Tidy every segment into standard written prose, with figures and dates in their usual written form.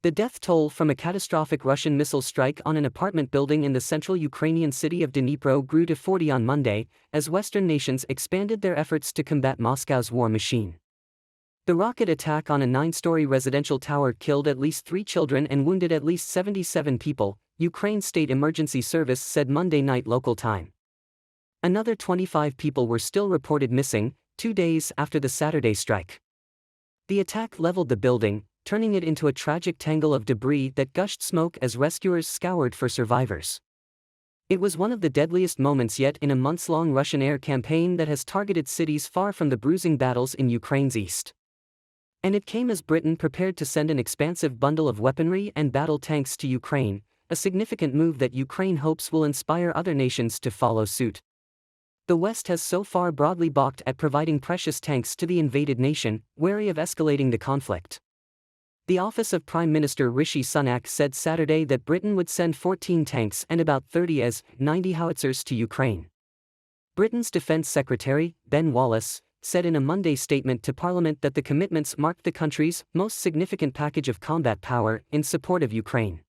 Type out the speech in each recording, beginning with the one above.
The death toll from a catastrophic Russian missile strike on an apartment building in the central Ukrainian city of Dnipro grew to 40 on Monday, as Western nations expanded their efforts to combat Moscow's war machine. The rocket attack on a 9-story residential tower killed at least 3 children and wounded at least 77 people, Ukraine's State Emergency Service said Monday night local time. Another 25 people were still reported missing, 2 days after the Saturday strike. The attack leveled the building, turning it into a tragic tangle of debris that gushed smoke as rescuers scoured for survivors. It was one of the deadliest moments yet in a months-long Russian air campaign that has targeted cities far from the bruising battles in Ukraine's east. And it came as Britain prepared to send an expansive bundle of weaponry and battle tanks to Ukraine, a significant move that Ukraine hopes will inspire other nations to follow suit. The West has so far broadly balked at providing precious tanks to the invaded nation, wary of escalating the conflict. The office of Prime Minister Rishi Sunak said Saturday that Britain would send 14 tanks and about 30 AS-90 howitzers to Ukraine. Britain's Defence Secretary, Ben Wallace, said in a Monday statement to Parliament that the commitments marked the country's most significant package of combat power in support of Ukraine.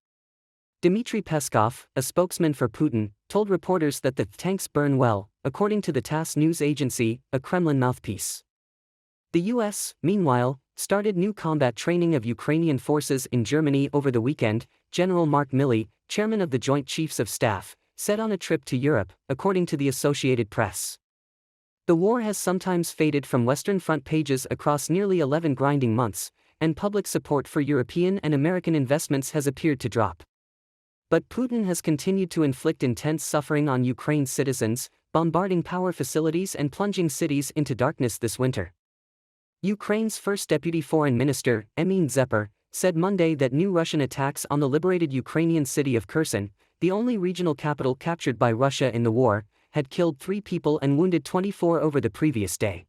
Dmitry Peskov, a spokesman for Putin, told reporters that the tanks burn well, according to the TASS news agency, a Kremlin mouthpiece. The US, meanwhile, started new combat training of Ukrainian forces in Germany over the weekend, General Mark Milley, chairman of the Joint Chiefs of Staff, said on a trip to Europe, according to the Associated Press. The war has sometimes faded from Western front pages across nearly 11 grinding months, and public support for European and American investments has appeared to drop. But Putin has continued to inflict intense suffering on Ukraine's citizens, bombarding power facilities and plunging cities into darkness this winter. Ukraine's first deputy foreign minister, Emin Zepper, said Monday that new Russian attacks on the liberated Ukrainian city of Kherson, the only regional capital captured by Russia in the war, had killed 3 people and wounded 24 over the previous day.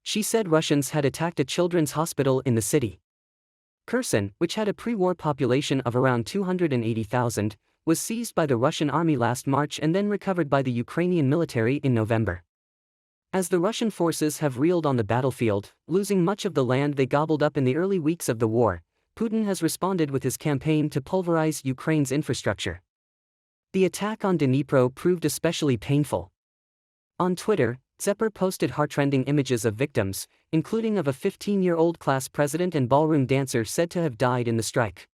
She said Russians had attacked a children's hospital in the city. Kherson, which had a pre-war population of around 280,000, was seized by the Russian army last March and then recovered by the Ukrainian military in November. As the Russian forces have reeled on the battlefield, losing much of the land they gobbled up in the early weeks of the war, Putin has responded with his campaign to pulverize Ukraine's infrastructure. The attack on Dnipro proved especially painful. On Twitter, Zepper posted heartrending images of victims, including of a 15-year-old class president and ballroom dancer said to have died in the strike.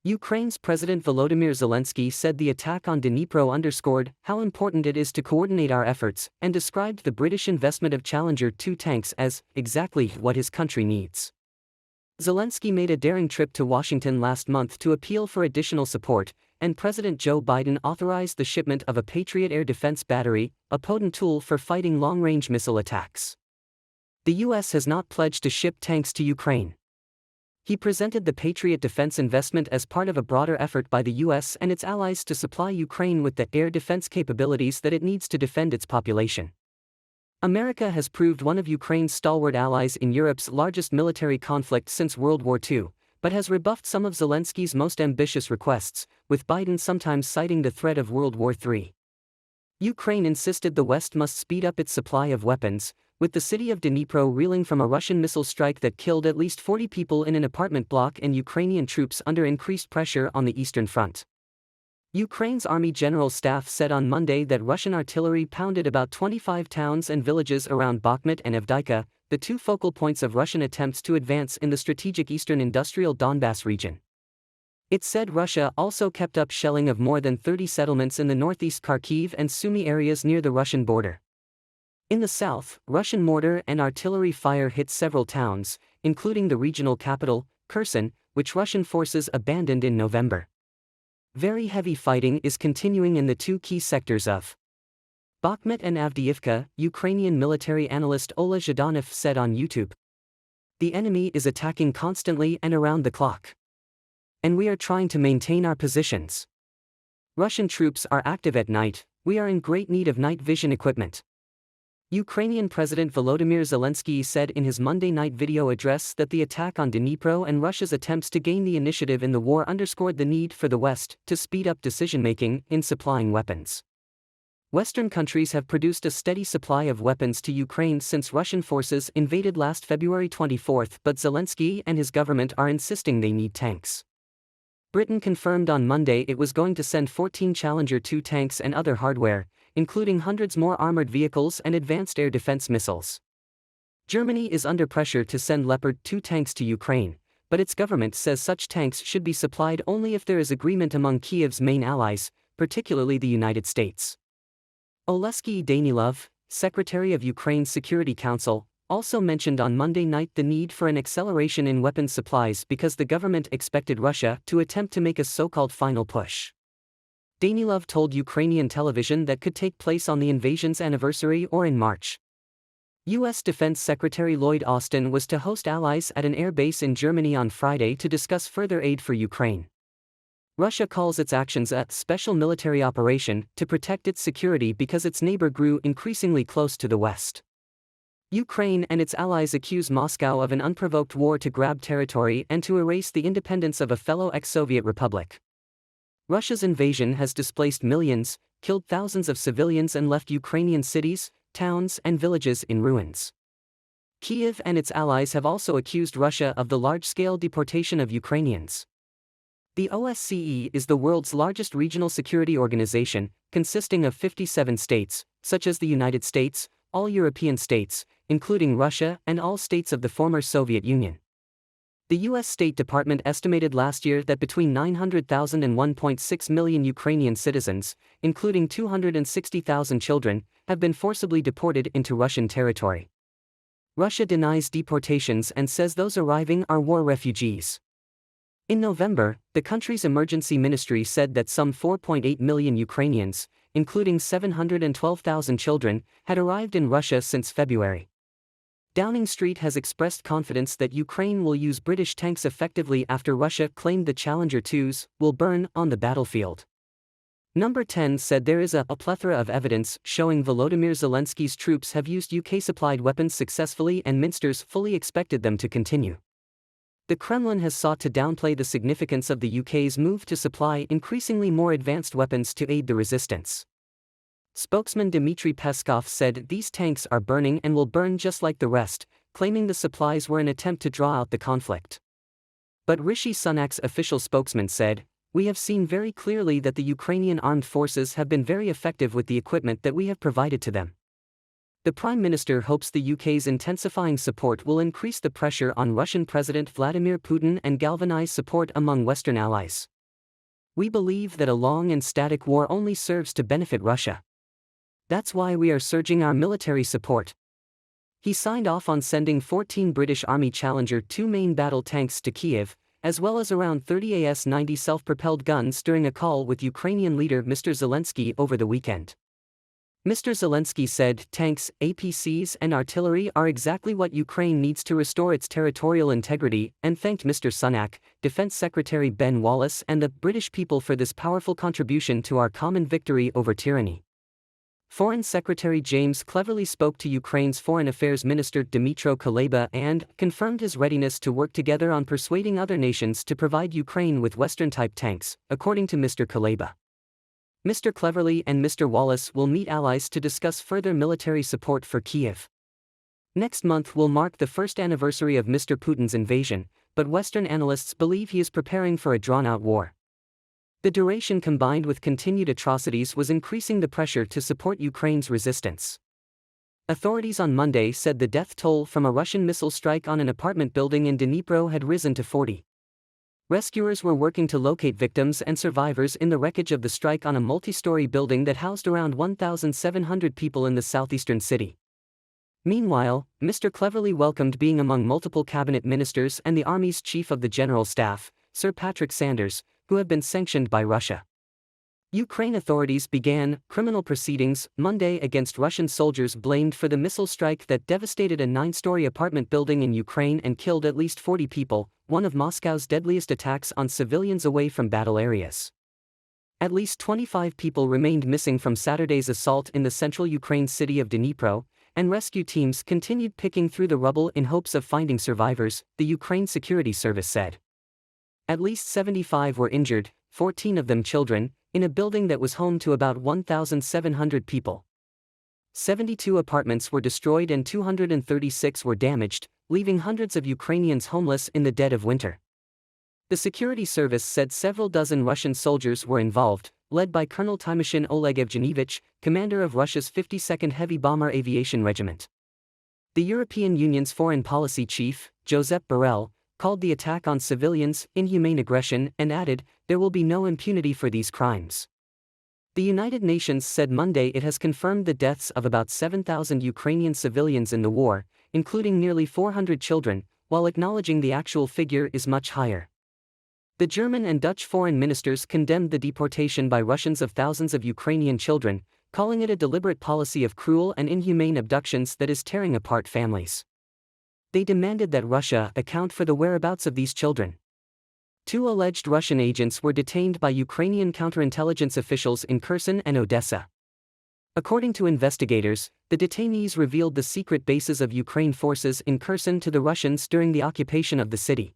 Ukraine's President Volodymyr Zelensky said the attack on Dnipro underscored how important it is to coordinate our efforts, and described the British investment of Challenger 2 tanks as exactly what his country needs. Zelensky made a daring trip to Washington last month to appeal for additional support, and President Joe Biden authorized the shipment of a Patriot air defense battery, a potent tool for fighting long-range missile attacks. The U.S. has not pledged to ship tanks to Ukraine. He presented the Patriot defense investment as part of a broader effort by the U.S. and its allies to supply Ukraine with the air defense capabilities that it needs to defend its population. America has proved one of Ukraine's stalwart allies in Europe's largest military conflict since World War II, but has rebuffed some of Zelensky's most ambitious requests, with Biden sometimes citing the threat of World War III. Ukraine insisted the West must speed up its supply of weapons, with the city of Dnipro reeling from a Russian missile strike that killed at least 40 people in an apartment block and Ukrainian troops under increased pressure on the Eastern Front. Ukraine's Army General Staff said on Monday that Russian artillery pounded about 25 towns and villages around Bakhmut and Avdiivka, the 2 focal points of Russian attempts to advance in the strategic eastern industrial Donbass region. It said Russia also kept up shelling of more than 30 settlements in the northeast Kharkiv and Sumy areas near the Russian border. In the south, Russian mortar and artillery fire hit several towns, including the regional capital, Kherson, which Russian forces abandoned in November. Very heavy fighting is continuing in the 2 key sectors of Bakhmut and Avdiivka, Ukrainian military analyst Ola Zhdanov said on YouTube. The enemy is attacking constantly and around the clock. And we are trying to maintain our positions. Russian troops are active at night, we are in great need of night vision equipment. Ukrainian President Volodymyr Zelensky said in his Monday night video address that the attack on Dnipro and Russia's attempts to gain the initiative in the war underscored the need for the West to speed up decision-making in supplying weapons. Western countries have produced a steady supply of weapons to Ukraine since Russian forces invaded last February 24, but Zelensky and his government are insisting they need tanks. Britain confirmed on Monday it was going to send 14 Challenger 2 tanks and other hardware, including hundreds more armored vehicles and advanced air defense missiles. Germany is under pressure to send Leopard 2 tanks to Ukraine, but its government says such tanks should be supplied only if there is agreement among Kyiv's main allies, particularly the United States. Oleksiy Danilov, Secretary of Ukraine's Security Council, also mentioned on Monday night the need for an acceleration in weapons supplies because the government expected Russia to attempt to make a so-called final push. Danilov told Ukrainian television that could take place on the invasion's anniversary or in March. U.S. Defense Secretary Lloyd Austin was to host allies at an air base in Germany on Friday to discuss further aid for Ukraine. Russia calls its actions a special military operation to protect its security because its neighbor grew increasingly close to the West. Ukraine and its allies accuse Moscow of an unprovoked war to grab territory and to erase the independence of a fellow ex-Soviet republic. Russia's invasion has displaced millions, killed thousands of civilians and left Ukrainian cities, towns and villages in ruins. Kyiv and its allies have also accused Russia of the large-scale deportation of Ukrainians. The OSCE is the world's largest regional security organization, consisting of 57 states, such as the United States, all European states, including Russia and all states of the former Soviet Union. The U.S. State Department estimated last year that between 900,000 and 1.6 million Ukrainian citizens, including 260,000 children, have been forcibly deported into Russian territory. Russia denies deportations and says those arriving are war refugees. In November, the country's emergency ministry said that some 4.8 million Ukrainians, including 712,000 children, had arrived in Russia since February. Downing Street has expressed confidence that Ukraine will use British tanks effectively after Russia claimed the Challenger 2s will burn on the battlefield. Number 10 said there is a plethora of evidence showing Volodymyr Zelensky's troops have used UK-supplied weapons successfully and Minster's fully expected them to continue. The Kremlin has sought to downplay the significance of the UK's move to supply increasingly more advanced weapons to aid the resistance. Spokesman Dmitry Peskov said these tanks are burning and will burn just like the rest, claiming the supplies were an attempt to draw out the conflict. But Rishi Sunak's official spokesman said, "We have seen very clearly that the Ukrainian armed forces have been very effective with the equipment that we have provided to them." The Prime Minister hopes the UK's intensifying support will increase the pressure on Russian President Vladimir Putin and galvanize support among Western allies. "We believe that a long and static war only serves to benefit Russia. That's why we are surging our military support." He signed off on sending 14 British Army Challenger 2 main battle tanks to Kyiv, as well as around 30 AS-90 self-propelled guns during a call with Ukrainian leader Mr. Zelensky over the weekend. Mr. Zelensky said tanks, APCs and artillery are exactly what Ukraine needs to restore its territorial integrity and thanked Mr. Sunak, Defense Secretary Ben Wallace and the British people for this powerful contribution to our common victory over tyranny. Foreign Secretary James Cleverly spoke to Ukraine's Foreign Affairs Minister Dmytro Kuleba and confirmed his readiness to work together on persuading other nations to provide Ukraine with Western-type tanks, according to Mr. Kuleba. Mr. Cleverly and Mr. Wallace will meet allies to discuss further military support for Kyiv. Next month will mark the first anniversary of Mr. Putin's invasion, but Western analysts believe he is preparing for a drawn-out war. The duration combined with continued atrocities was increasing the pressure to support Ukraine's resistance. Authorities on Monday said the death toll from a Russian missile strike on an apartment building in Dnipro had risen to 40. Rescuers were working to locate victims and survivors in the wreckage of the strike on a multi-story building that housed around 1,700 people in the southeastern city. Meanwhile, Mr. Cleverly welcomed being among multiple cabinet ministers and the Army's Chief of the General Staff, Sir Patrick Sanders, who have been sanctioned by Russia. Ukraine authorities began criminal proceedings Monday against Russian soldiers blamed for the missile strike that devastated a 9-story apartment building in Ukraine and killed at least 40 people, one of Moscow's deadliest attacks on civilians away from battle areas. At least 25 people remained missing from Saturday's assault in the central Ukraine city of Dnipro, and rescue teams continued picking through the rubble in hopes of finding survivors, the Ukraine Security Service said. At least 75 were injured, 14 of them children, in a building that was home to about 1,700 people. 72 apartments were destroyed and 236 were damaged, leaving hundreds of Ukrainians homeless in the dead of winter. The security service said several dozen Russian soldiers were involved, led by Colonel Tymoshin Oleg Evgenevich, commander of Russia's 52nd Heavy Bomber Aviation Regiment. The European Union's foreign policy chief, Josep Borrell, called the attack on civilians inhumane aggression and added, "There will be no impunity for these crimes." The United Nations said Monday it has confirmed the deaths of about 7,000 Ukrainian civilians in the war, including nearly 400 children, while acknowledging the actual figure is much higher. The German and Dutch foreign ministers condemned the deportation by Russians of thousands of Ukrainian children, calling it a deliberate policy of cruel and inhumane abductions that is tearing apart families. They demanded that Russia account for the whereabouts of these children. 2 alleged Russian agents were detained by Ukrainian counterintelligence officials in Kherson and Odessa. According to investigators, the detainees revealed the secret bases of Ukraine forces in Kherson to the Russians during the occupation of the city.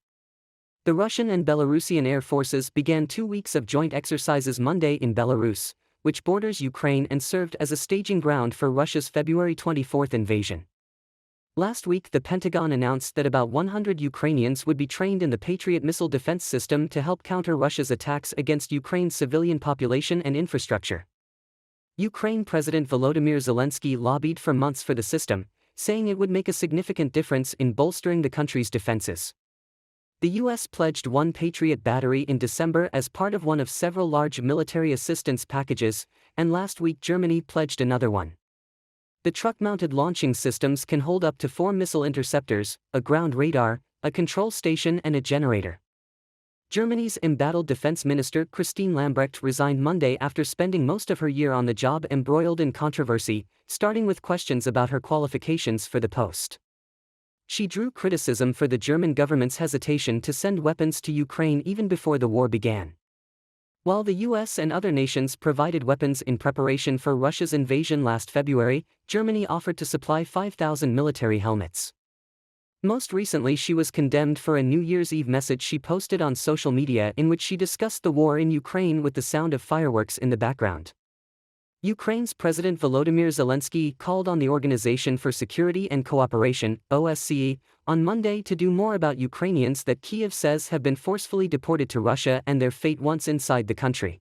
The Russian and Belarusian air forces began 2 weeks of joint exercises Monday in Belarus, which borders Ukraine and served as a staging ground for Russia's February 24 invasion. Last week the Pentagon announced that about 100 Ukrainians would be trained in the Patriot missile defense system to help counter Russia's attacks against Ukraine's civilian population and infrastructure. Ukraine President Volodymyr Zelensky lobbied for months for the system, saying it would make a significant difference in bolstering the country's defenses. The U.S. pledged 1 Patriot battery in December as part of one of several large military assistance packages, and last week Germany pledged another one. The truck-mounted launching systems can hold up to 4 missile interceptors, a ground radar, a control station and a generator. Germany's embattled defense minister Christine Lambrecht resigned Monday after spending most of her year on the job embroiled in controversy, starting with questions about her qualifications for the post. She drew criticism for the German government's hesitation to send weapons to Ukraine even before the war began. While the US and other nations provided weapons in preparation for Russia's invasion last February, Germany offered to supply 5,000 military helmets. Most recently she was condemned for a New Year's Eve message she posted on social media in which she discussed the war in Ukraine with the sound of fireworks in the background. Ukraine's President Volodymyr Zelensky called on the Organization for Security and Cooperation, OSCE, on Monday to do more about Ukrainians that Kyiv says have been forcefully deported to Russia and their fate once inside the country.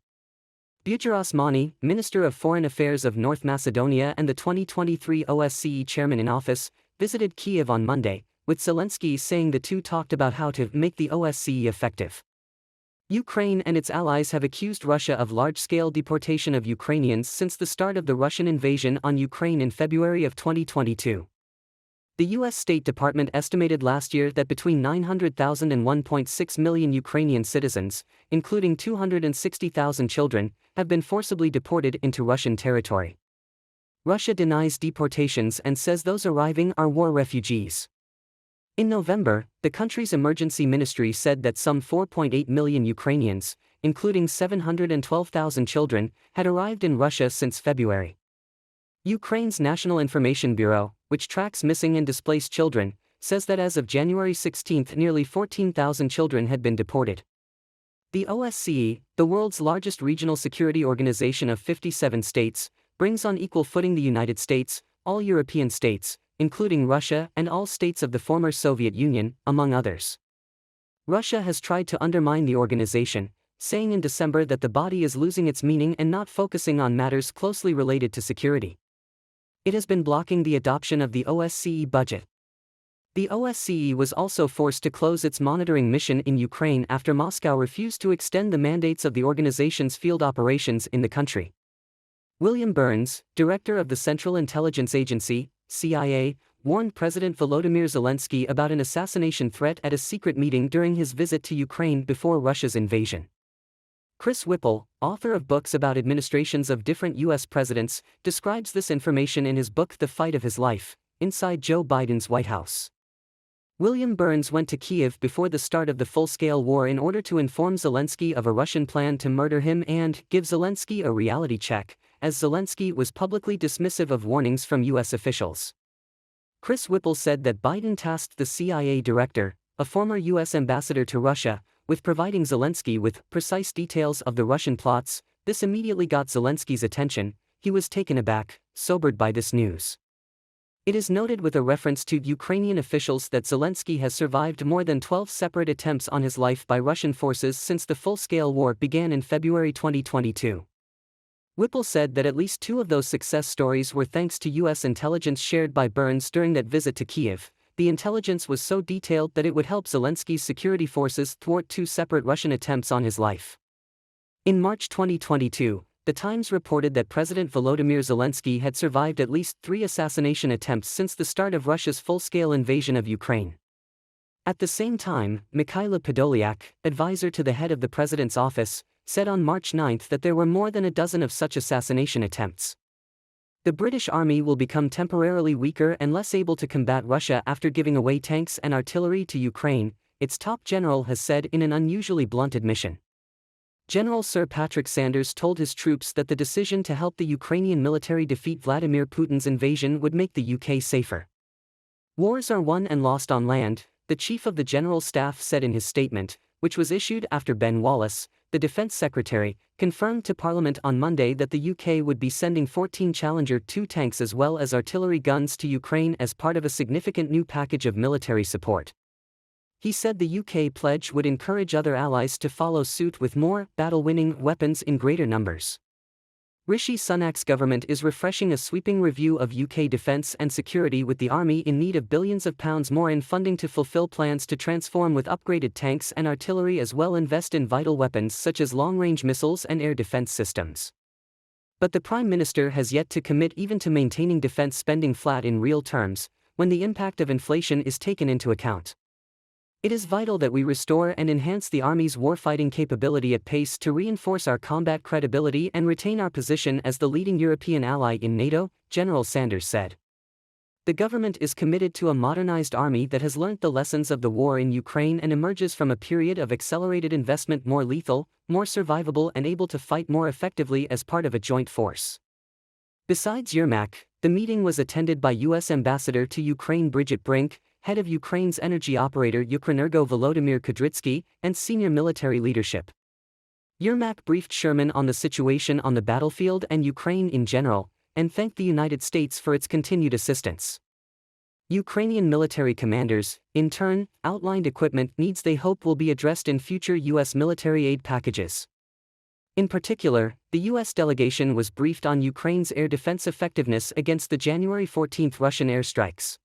Bujar Osmani, Minister of Foreign Affairs of North Macedonia and the 2023 OSCE chairman in office, visited Kyiv on Monday, with Zelensky saying the two talked about how to make the OSCE effective. Ukraine and its allies have accused Russia of large-scale deportation of Ukrainians since the start of the Russian invasion on Ukraine in February of 2022. The U.S. State Department estimated last year that between 900,000 and 1.6 million Ukrainian citizens, including 260,000 children, have been forcibly deported into Russian territory. Russia denies deportations and says those arriving are war refugees. In November, the country's emergency ministry said that some 4.8 million Ukrainians, including 712,000 children, had arrived in Russia since February. Ukraine's National Information Bureau, which tracks missing and displaced children, says that as of January 16 nearly 14,000 children had been deported. The OSCE, the world's largest regional security organization of 57 states, brings on equal footing the United States, all European states, including Russia and all states of the former Soviet Union, among others. Russia has tried to undermine the organization, saying in December that the body is losing its meaning and not focusing on matters closely related to security. It has been blocking the adoption of the OSCE budget. The OSCE was also forced to close its monitoring mission in Ukraine after Moscow refused to extend the mandates of the organization's field operations in the country. William Burns, director of the Central Intelligence Agency, CIA, warned President Volodymyr Zelensky about an assassination threat at a secret meeting during his visit to Ukraine before Russia's invasion. Chris Whipple, author of books about administrations of different U.S. presidents, describes this information in his book The Fight of His Life, Inside Joe Biden's White House. William Burns went to Kyiv before the start of the full-scale war in order to inform Zelensky of a Russian plan to murder him and give Zelensky a reality check, as Zelensky was publicly dismissive of warnings from U.S. officials. Chris Whipple said that Biden tasked the CIA director, a former U.S. ambassador to Russia, with providing Zelensky with precise details of the Russian plots, This immediately got Zelensky's attention. He was taken aback, sobered by this news. It is noted with a reference to Ukrainian officials that Zelensky has survived more than 12 separate attempts on his life by Russian forces since the full-scale war began in February 2022. Whipple said that at least 2 of those success stories were thanks to U.S. intelligence shared by Burns during that visit to Kyiv. The intelligence was so detailed that it would help Zelensky's security forces thwart 2 separate Russian attempts on his life. In March 2022, The Times reported that President Volodymyr Zelensky had survived at least 3 assassination attempts since the start of Russia's full-scale invasion of Ukraine. At the same time, Mikhailo Podolyak, advisor to the head of the president's office, said on March 9 that there were more than a dozen of such assassination attempts. The British Army will become temporarily weaker and less able to combat Russia after giving away tanks and artillery to Ukraine, its top general has said in an unusually blunt admission. General Sir Patrick Sanders told his troops that the decision to help the Ukrainian military defeat Vladimir Putin's invasion would make the UK safer. Wars are won and lost on land, the Chief of the General Staff said in his statement, which was issued after Ben Wallace, the Defence Secretary, confirmed to Parliament on Monday that the UK would be sending 14 Challenger 2 tanks as well as artillery guns to Ukraine as part of a significant new package of military support. He said the UK pledge would encourage other allies to follow suit with more battle-winning weapons in greater numbers. Rishi Sunak's government is refreshing a sweeping review of UK defence and security with the army in need of billions of pounds more in funding to fulfil plans to transform with upgraded tanks and artillery as well invest in vital weapons such as long-range missiles and air defence systems. But the Prime Minister has yet to commit even to maintaining defence spending flat in real terms, when the impact of inflation is taken into account. It is vital that we restore and enhance the Army's warfighting capability at pace to reinforce our combat credibility and retain our position as the leading European ally in NATO, General Sanders said. The government is committed to a modernized army that has learnt the lessons of the war in Ukraine and emerges from a period of accelerated investment more lethal, more survivable and able to fight more effectively as part of a joint force. Besides Yermak, the meeting was attended by U.S. Ambassador to Ukraine Bridget Brink, head of Ukraine's energy operator Ukrenergo Volodymyr Kudrytsky, and senior military leadership. Yermak briefed Sherman on the situation on the battlefield and Ukraine in general, and thanked the United States for its continued assistance. Ukrainian military commanders, in turn, outlined equipment needs they hope will be addressed in future U.S. military aid packages. In particular, the U.S. delegation was briefed on Ukraine's air defense effectiveness against the January 14 Russian airstrikes.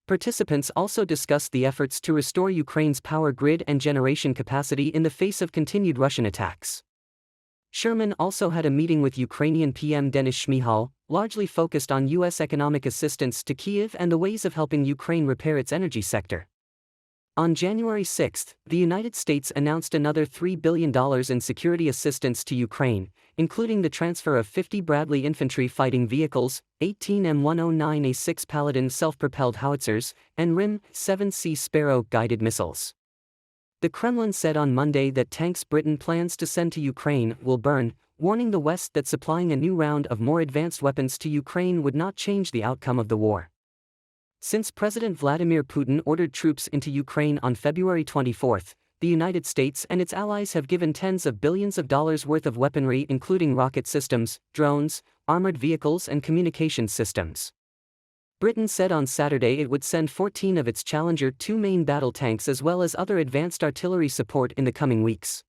Participants also discussed the efforts to restore Ukraine's power grid and generation capacity in the face of continued Russian attacks. Sherman also had a meeting with Ukrainian PM Denis Shmyhal, largely focused on U.S. economic assistance to Kyiv and the ways of helping Ukraine repair its energy sector. On January 6, the United States announced another $3 billion in security assistance to Ukraine, including the transfer of 50 Bradley infantry fighting vehicles, 18 M109A6 Paladin self-propelled howitzers, and RIM-7C Sparrow guided missiles. The Kremlin said on Monday that tanks Britain plans to send to Ukraine will burn, warning the West that supplying a new round of more advanced weapons to Ukraine would not change the outcome of the war. Since President Vladimir Putin ordered troops into Ukraine on February 24, the United States and its allies have given tens of billions of dollars worth of weaponry including rocket systems, drones, armored vehicles and communications systems. Britain said on Saturday it would send 14 of its Challenger 2 main battle tanks as well as other advanced artillery support in the coming weeks.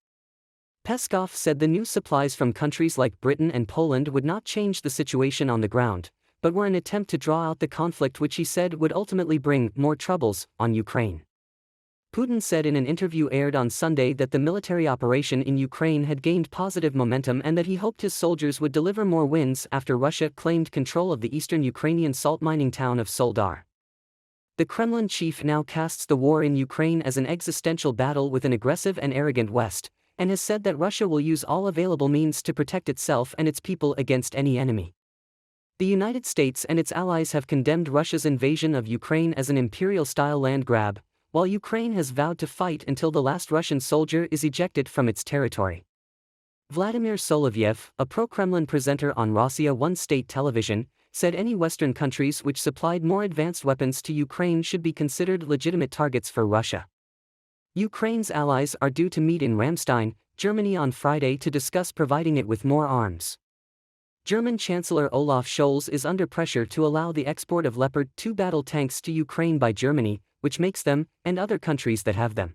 Peskov said the new supplies from countries like Britain and Poland would not change the situation on the ground, but were an attempt to draw out the conflict which he said would ultimately bring more troubles on Ukraine. Putin said in an interview aired on Sunday that the military operation in Ukraine had gained positive momentum and that he hoped his soldiers would deliver more wins after Russia claimed control of the eastern Ukrainian salt mining town of Soledar. The Kremlin chief now casts the war in Ukraine as an existential battle with an aggressive and arrogant West, and has said that Russia will use all available means to protect itself and its people against any enemy. The United States and its allies have condemned Russia's invasion of Ukraine as an imperial-style land grab, while Ukraine has vowed to fight until the last Russian soldier is ejected from its territory. Vladimir Solovyev, a pro-Kremlin presenter on Rossiya 1 state television, said any Western countries which supplied more advanced weapons to Ukraine should be considered legitimate targets for Russia. Ukraine's allies are due to meet in Ramstein, Germany on Friday to discuss providing it with more arms. German Chancellor Olaf Scholz is under pressure to allow the export of Leopard 2 battle tanks to Ukraine by Germany, which makes them, and other countries that have them,